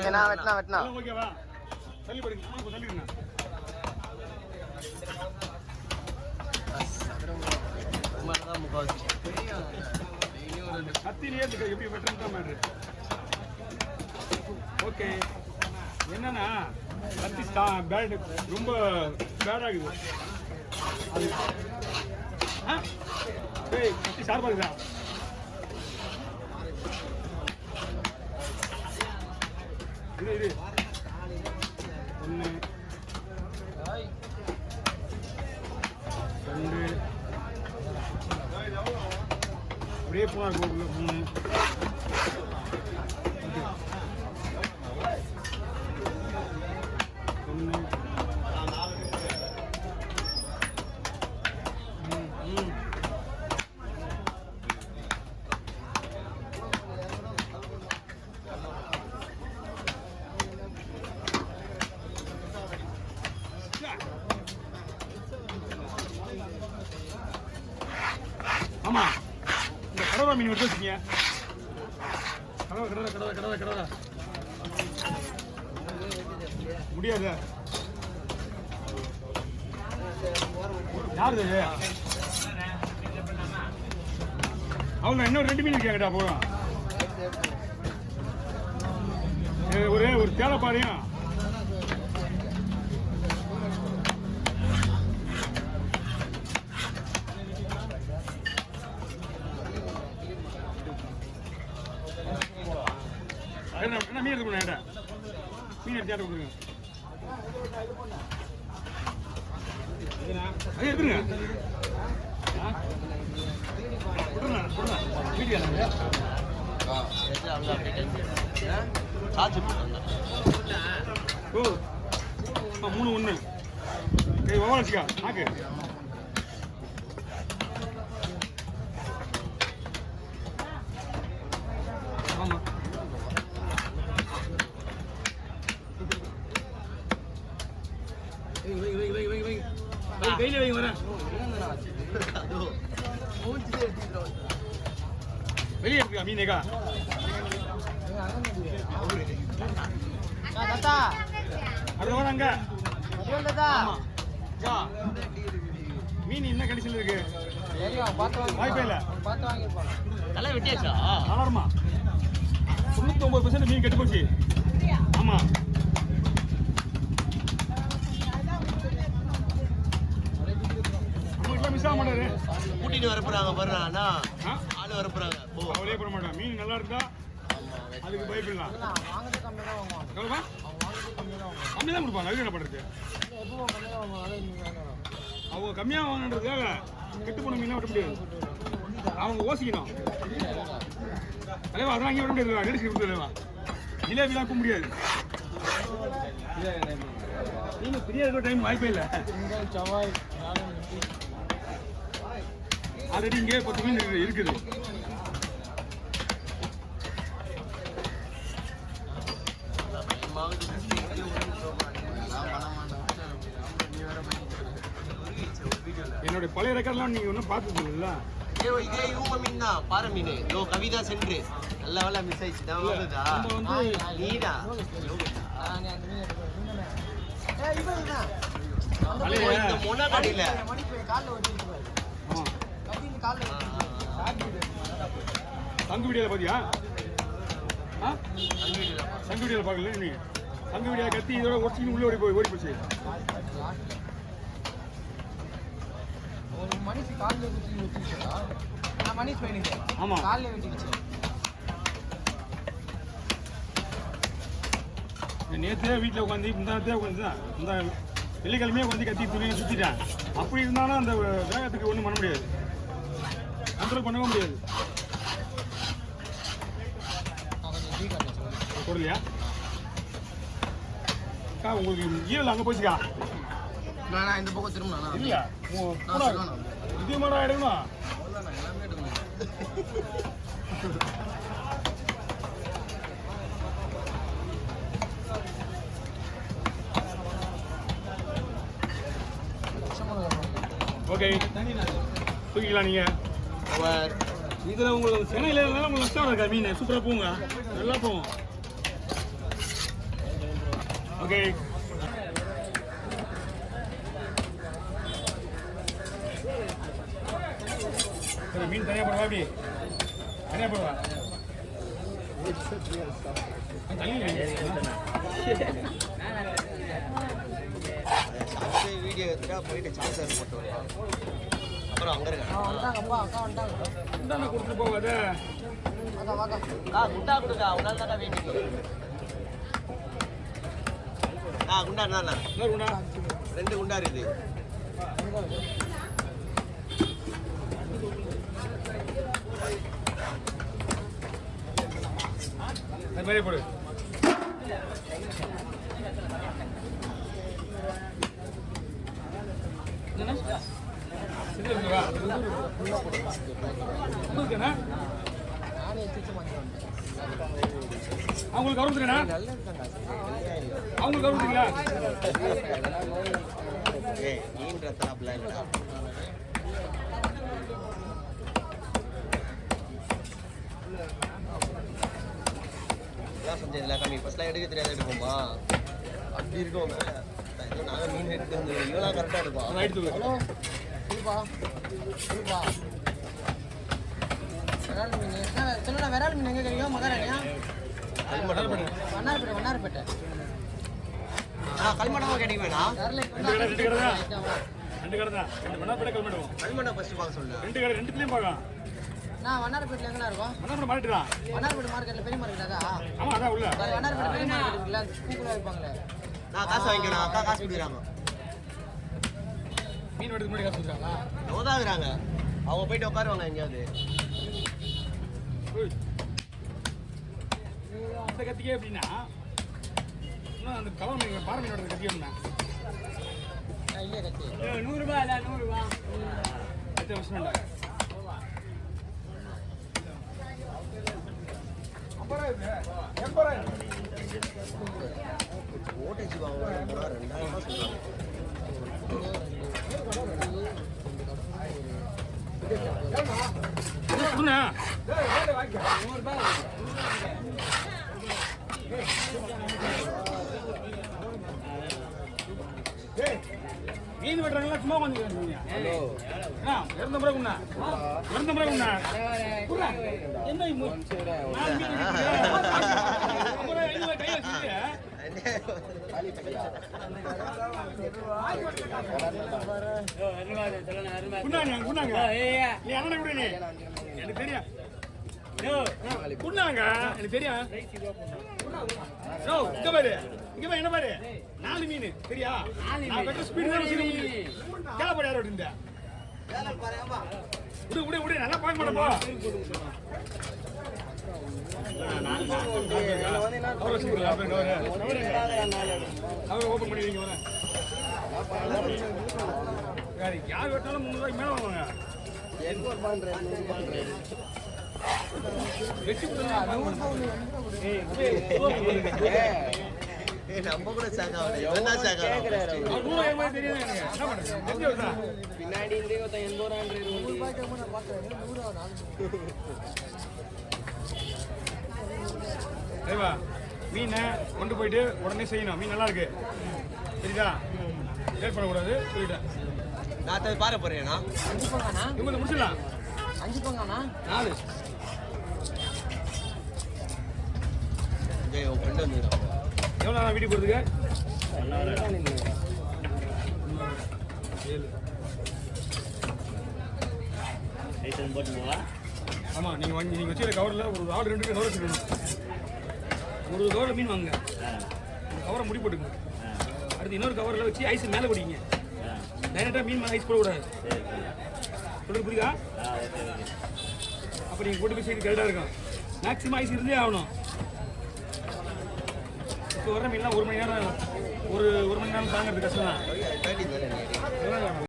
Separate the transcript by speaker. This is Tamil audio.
Speaker 1: வெட்டினா வெட்டினா
Speaker 2: ஓகேவா? தள்ளி போடுங்க, தள்ளிடுங்க. கத்திலேயே எப்படி வெட்டுறேன் மேட்ரு. ஓகே, என்னன்னா கத்தி பேட் ரொம்ப பேடாகுது. அது கத்தி ஷார்ப்பாக இருக்குதா? இது ஒன்று 2 அப்படியே போனால் 3 ஆமா இந்த கடவா மீன் எடுத்து வச்சுக்கீங்க. கடவா முடியாது. யாரு அவங்க இன்னொரு 2 மீன் இருக்காங்கடா. போதும், ஒரு தேவைப்பாறையும் என்ன மீன் இருக்கு. மீன் எடுத்து கொடுங்க. அது இருக்குங்க. ஓ 3-1 வச்சுக்கா நாக்கு. ஆமா கையில வைங்க வரேன். வெளியே எடுத்துக்கா மீனேக்கா. அது வராங்க. மீன் என்ன கண்டிஷன்ல இருக்கு? வாய்ப்பே இல்ல. நல்லா வெட்டியாச்சா? நல்லாருமா? 99% மீன் கெட்டு போச்சு. ஆமா கூட்டிட்டு வரப்போறாங்க பாருண்ணா. ஆளு வரப்போறாங்க. அவளே போட மாட்டான். மீன் நல்லா இருந்தா அதுக்கு பயப்படலாம். கம்மி தான் கொடுப்பாங்க. அதுக்கு என்ன பண்றது? அவங்க கம்மியா வாங்கன்றதுக்காக கெட்டு போன மீனா விட முடியாது. அவங்க யோசிக்கணும். தலைவா அதெல்லாம் அங்கே விட முடியாது. நெரிச்சு தலைவா ஜிலேபிலாம் போக முடியாது. நீங்க ஃப்ரீயா இருக்கிற டைம் வாய்ப்பே இல்லை. ஆல்ரெடி இங்கே 10 மீன் இருக்குது. என்னோட பழைய ரெக்கார்ட்லாம் நீங்க ஒன்றும் பார்த்தது இல்ல. இதே யூம மீன் தான், பாறை மீன். கவிதா சென்று நல்ல வேலை மிஸ் ஆயிடுச்சு. நீடா மொன கடையில சங்கு வீடியோல பாத்தியா? சங்கு வீடியோல பாக்கல நீ? சங்கு வீடியோ கத்தி இதோட ஒடிச்சு உள்ள ஓடி போச்சு. ஒரு மனுஷி கால்ல வெட்டிச்சா? நான் மனுஷி பையனுக்கு. ஆமா கால்ல வெட்டிச்சு. நேத்தே வீட்டில் உட்காந்து முந்தானத்தே உட்காந்துதான் இந்த வெள்ளிக்கிழமையே உட்காந்து கத்தி துணியை சுற்றிட்டேன். அப்படி இருந்தாலும் அந்த வேகத்துக்கு ஒன்றும் பண்ண முடியாது. கண்ட்ரோல் பண்ணவும் முடியாது. போடலையா அக்கா? உங்களுக்கு ஈரல் அங்கே போச்சுக்கா. நான் இந்த பக்கம் திரும்ப இல்லையா? இது மாதிரி ஆயிடுமா? எல்லாமே எடுக்கணும். ஓகே தூக்கிக்கலாம் நீங்கள். இதில் உங்களுக்கு சென்னையில் இருந்தாலும் உங்களுக்கு நஷ்டம் இருக்கா? மீன் சூப்பராக போங்க, நல்லா போகும்.
Speaker 1: ஓகே சரி மீன் தனியாக போடுவா அப்படி தனியாக போடுவா
Speaker 2: வீடியோ எடுத்துட்டா போயிட்டு சார்ஜர் போட்டு வருவான் அப்புறம் அங்கே இருக்காங்க
Speaker 1: கொடுத்து போவாத
Speaker 2: குண்டா கொடுக்கா உன்னால தானே வேண்டிங்க குண்டா என்ன 2 குண்டா இருக்குது
Speaker 1: அது மாதிரி போடு அவங்களுக்கு கவர்ந்துருக்கா அவங்களுக்கு கவர்ந்துருக்கீங்களா
Speaker 2: மீன் ரத்தனாப்ல இல்ல இதெல்லாம் கம்மி ஃபர்ஸ்ட்லாம் எடுக்க தெரியாத எடுப்போமா அப்படி இருக்கும் நாங்கள் மீன் எடுத்து வந்து இவ்வளோ கரெக்டாக எடுப்போம்
Speaker 1: ஹலோ
Speaker 3: விரால் மீன் எங்கே கிடைக்கும் மகாராணியா வண்ணாரப்பேட்டை
Speaker 2: கல்மண்டமாக கிடைக்குமேண்ணா கல்மண்டா ஃபர்ஸ்ட் பார்க்க சொல்லுங்க
Speaker 1: ரெண்டுலேயும் பார்க்கலாம்
Speaker 3: நான் வண்ணாரப்பேட்டில் எங்கே இருக்கும் வண்ணாரப்பேட்டை மார்க்கெட்டில் பெரிய மார்க்கெட்டாக்கா
Speaker 1: ஆமாம் அதான் உள்ள
Speaker 3: வண்ணாரப்பேட்டை பெரிய மார்க்கெட் இருக்குல்ல பூக்குள்ளே இருப்பாங்களே
Speaker 2: நான் காசு வாங்கிக்கணும் அக்கா காசு கொடுக்குறாங்க
Speaker 1: மீன் எடுத்து முன்னாடி காசு கொடுக்குறாங்களா
Speaker 2: நோதாகிறாங்க அவங்க போயிட்டு உட்காருவாங்க எங்கேயாவது
Speaker 1: அந்த கத்திக்கே எப்படின்னா இன்னும் அந்த கவர் மீன் பாறை மீனோட கத்தி ஒன்றா
Speaker 3: இல்லையா கத்தி
Speaker 1: 100 ரூபாய் இல்லை 100 ரூபாய் எத்தனை வருஷம் இல்லை
Speaker 2: ஓட்டேஜ் வாங்கணும் 2000 ரூபாய் சொல்லுவாங்க
Speaker 1: மீன் வெட்டுறாங்களா சும்மா கொஞ்சம் ஹலோ இறந்த பிறகுண்ணா என்ன கை வச்சுட்டு குண்டாங்க நீ அண்ணனை கூட நீ எனக்கு தெரியும் குண்டாங்க எனக்கு தெரியும் இங்க பாரு என்ன பாரு 4 மீன் சரியா நான் வெட்ட ஸ்பீடு தான் கேளப்பட யாரோட இந்த விடு நல்லா பார்க்க மாட்டப்போ அவர் ஓப்பன் பண்ணி வைங்க யார் வெட்டாலும் 300 ரூபாய்க்கு மேலே வாங்குவாங்க
Speaker 2: நம்ம கூட பின்னாடி
Speaker 1: மீனை கொண்டு போயிட்டு உடனே செய்யணும் மீன் நல்லா இருக்கு சரிதா லேட் பண்ணக்கூடாது சொல்லிட்டேன்
Speaker 2: நான் பாரு போறேன்னா
Speaker 3: 5 பங்கானா
Speaker 1: இவங்க முடிச்சிடலாம்
Speaker 3: 5 பங்கானா
Speaker 1: 4
Speaker 2: உன் ஃப்ரெண்டு வந்துடுறான்
Speaker 1: எவ்வளோ நேரம் வீட்டுக்கு போகிறதுக்கு 7 ஆமாம் நீங்கள் வச்சுக்கிற கவரில் ஒரு ஆர்டர் 2 கவர் வச்சுக்கணும் ஒரு கவரில் மீன் வாங்குங்க கவரை முடி போட்டுங்க அடுத்து இன்னொரு கவரில் வச்சு ஐஸ் மேலே குடிங்க டைரெக்டாக மீன் மேலே ஐஸ் போடக்கூடாது சொல்கிறது புரியுதா அப்போ நீங்கள் போட்டு போய் செய்து கரெக்டாக இருக்கும் மேக்ஸிமம் ஐஸ் இருந்தே ஆகணும் இப்போ வர மீன்லாம் 1 மணி நேரம் ஒரு மணி நேரம் தாங்கிறது கஷ்டம் தான்